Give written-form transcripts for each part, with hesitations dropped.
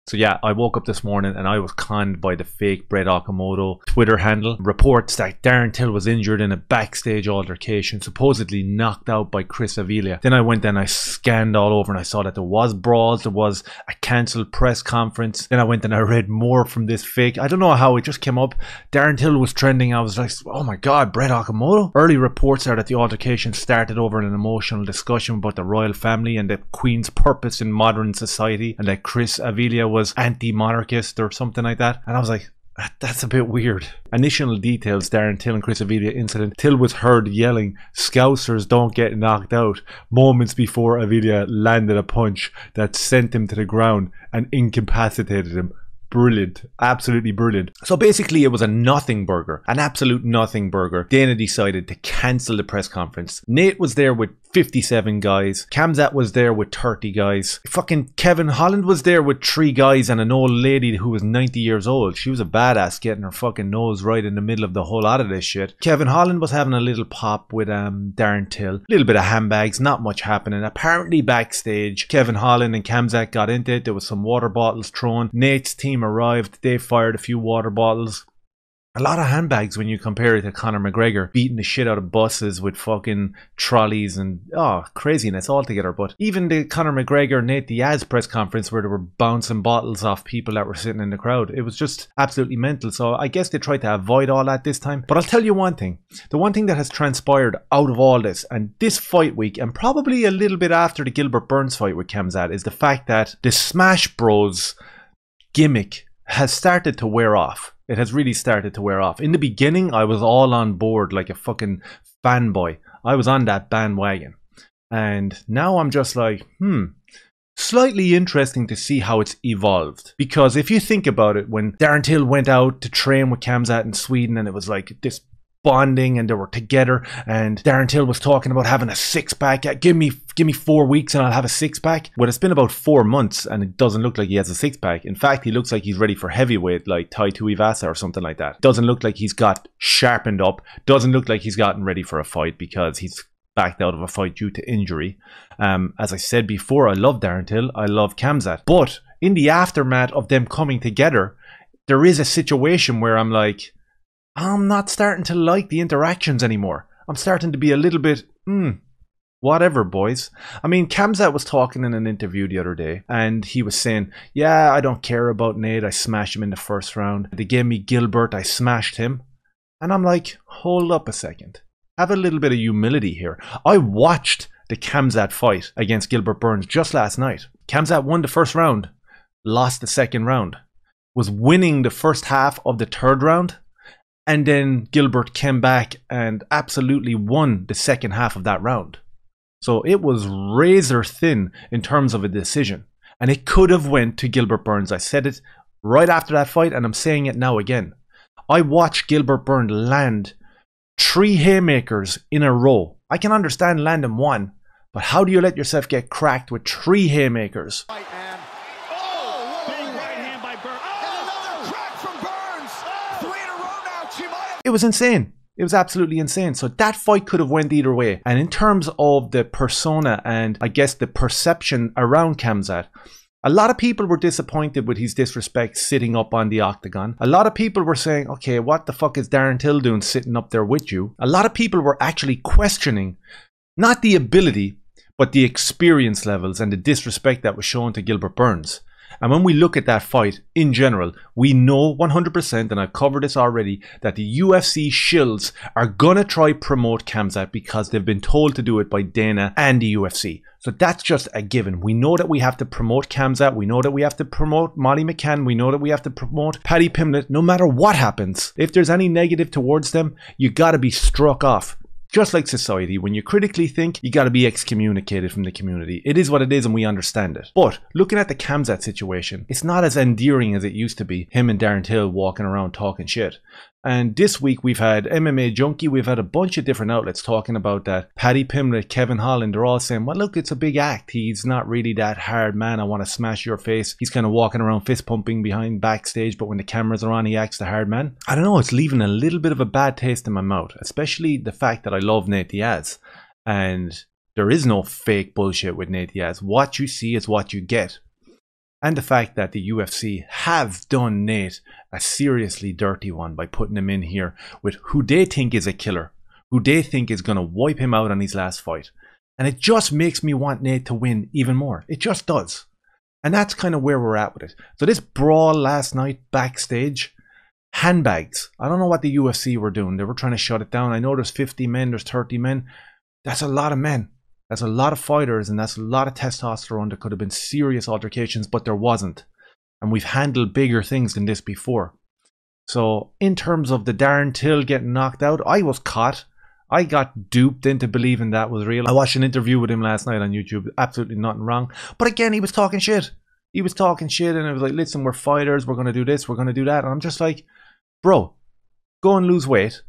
So yeah, I woke up this morning and I was conned by the fake Brett Okamoto Twitter handle. Reports that Darren Till was injured in a backstage altercation, supposedly knocked out by Chris Avila. Then I went and I scanned all over and I saw that there was brawls, there was a cancelled press conference. Then I went and I read more from this fake. I don't know how it just came up. Darren Till was trending. I was like, oh my god, Brett Okamoto? Early reports are that the altercation started over an emotional discussion about the royal family and the Queen's purpose in modern society, and that Chris Avila was anti-monarchist or something like that. And I was like, that's a bit weird. Initial details: Darren Till and Chris Avila incident. Till was heard yelling, "Scousers don't get knocked out," moments before Avila landed a punch that sent him to the ground and incapacitated him. Brilliant. Absolutely brilliant. So basically it was a nothing burger, an absolute nothing burger. Dana decided to cancel the press conference. Nate was there with 57 guys. Khamzat was there with 30 guys. Fucking Kevin Holland was there with 3 guys and an old lady who was 90 years old. She was a badass, getting her fucking nose right in the middle of the whole lot of this shit. Kevin Holland was having a little pop with Darren Till. A little bit of handbags, not much happening. Apparently backstage, Kevin Holland and Khamzat got into it. There was some water bottles thrown. Nate's team arrived. They fired a few water bottles. A lot of handbags when you compare it to Conor McGregor beating the shit out of buses with fucking trolleys and craziness altogether. But even the Conor McGregor Nate Diaz press conference where they were bouncing bottles off people that were sitting in the crowd, it was just absolutely mental. So I guess they tried to avoid all that this time. But I'll tell you one thing. The one thing that has transpired out of all this, and this fight week, and probably a little bit after the Gilbert Burns fight with Khamzat, is the fact that the Smash Bros gimmick has started to wear off. It has really started to wear off. In the beginning, I was all on board like a fucking fanboy. I was on that bandwagon. And now I'm just like, slightly interesting to see how it's evolved. Because if you think about it, when Darren Till went out to train with Khamzat in Sweden, and it was like this bonding and they were together, and Darren Till was talking about having a six-pack. Give me 4 weeks and I'll have a six-pack. Well, it's been about 4 months and it doesn't look like he has a six-pack. In fact, he looks like he's ready for heavyweight, like Tai Tuivasa or something like that. Doesn't look like he's got sharpened up. Doesn't look like he's gotten ready for a fight because he's backed out of a fight due to injury. As I said before, I love Darren Till. I love Khamzat. But in the aftermath of them coming together, there is a situation where I'm like, I'm not starting to like the interactions anymore. I'm starting to be a little bit, whatever, boys. I mean, Khamzat was talking in an interview the other day, and he was saying, yeah, I don't care about Nate. I smashed him in the first round. They gave me Gilbert. I smashed him. And I'm like, hold up a second. Have a little bit of humility here. I watched the Khamzat fight against Gilbert Burns just last night. Khamzat won the first round, lost the second round, was winning the first half of the third round. And then Gilbert came back and absolutely won the second half of that round. So it was razor thin in terms of a decision. And it could have went to Gilbert Burns. I said it right after that fight and I'm saying it now again. I watched Gilbert Burns land 3 haymakers in a row. I can understand landing 1. But how do you let yourself get cracked with 3 haymakers? It was insane. It was absolutely insane. So that fight could have went either way. And in terms of the persona and I guess the perception around Khamzat, a lot of people were disappointed with his disrespect sitting up on the octagon. A lot of people were saying, okay, what the fuck is Darren Till doing sitting up there with you? A lot of people were actually questioning not the ability, but the experience levels and the disrespect that was shown to Gilbert Burns. And when we look at that fight in general, we know 100%, and I've covered this already, that the UFC shills are going to try promote Khamzat because they've been told to do it by Dana and the UFC. So that's just a given. We know that we have to promote Khamzat. We know that we have to promote Molly McCann. We know that we have to promote Paddy Pimblett. No matter what happens, if there's any negative towards them, you got to be struck off. Just like society, when you critically think, you got to be excommunicated from the community. It is what it is and we understand it. But looking at the Khamzat situation, it's not as endearing as it used to be. Him and Darren Till walking around talking shit. And this week we've had MMA Junkie, we've had a bunch of different outlets talking about that. Paddy Pimblett, Kevin Holland, they're all saying, well, look, it's a big act. He's not really that hard man. I want to smash your face. He's kind of walking around fist pumping behind backstage, but when the cameras are on, he acts the hard man. I don't know, it's leaving a little bit of a bad taste in my mouth, especially the fact that I love Nate Diaz. And there is no fake bullshit with Nate Diaz. What you see is what you get. And the fact that the UFC have done Nate a seriously dirty one by putting him in here with who they think is a killer, who they think is going to wipe him out on his last fight. And it just makes me want Nate to win even more. It just does. And that's kind of where we're at with it. So this brawl last night, backstage, handbags. I don't know what the UFC were doing. They were trying to shut it down. I know there's 50 men, there's 30 men. That's a lot of men. That's a lot of fighters, and that's a lot of testosterone. There could have been serious altercations, but there wasn't. And we've handled bigger things than this before. So in terms of the Darren Till getting knocked out, I was caught. I got duped into believing that was real. I watched an interview with him last night on YouTube. Absolutely nothing wrong. But again, he was talking shit. He was talking shit, and it was like, listen, we're fighters. We're going to do this. We're going to do that. And I'm just like, bro, go and lose weight.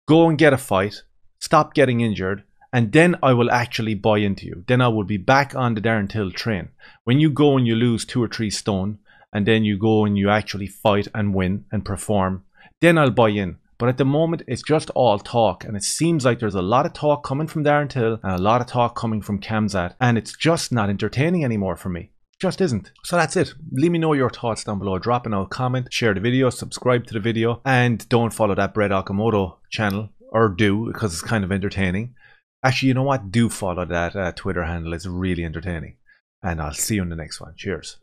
Go and get a fight. Stop getting injured. And then I will actually buy into you. Then I will be back on the Darren Till train. When you go and you lose 2 or 3 stone, and then you go and you actually fight and win and perform, then I'll buy in. But at the moment, it's just all talk. And it seems like there's a lot of talk coming from Darren Till and a lot of talk coming from Khamzat. And it's just not entertaining anymore for me. It just isn't. So that's it. Leave me know your thoughts down below. Drop a comment, share the video, subscribe to the video. And don't follow that Brett Okamoto channel. Or do, because it's kind of entertaining. Actually, you know what? Do follow that Twitter handle. It's really entertaining. And I'll see you in the next one. Cheers.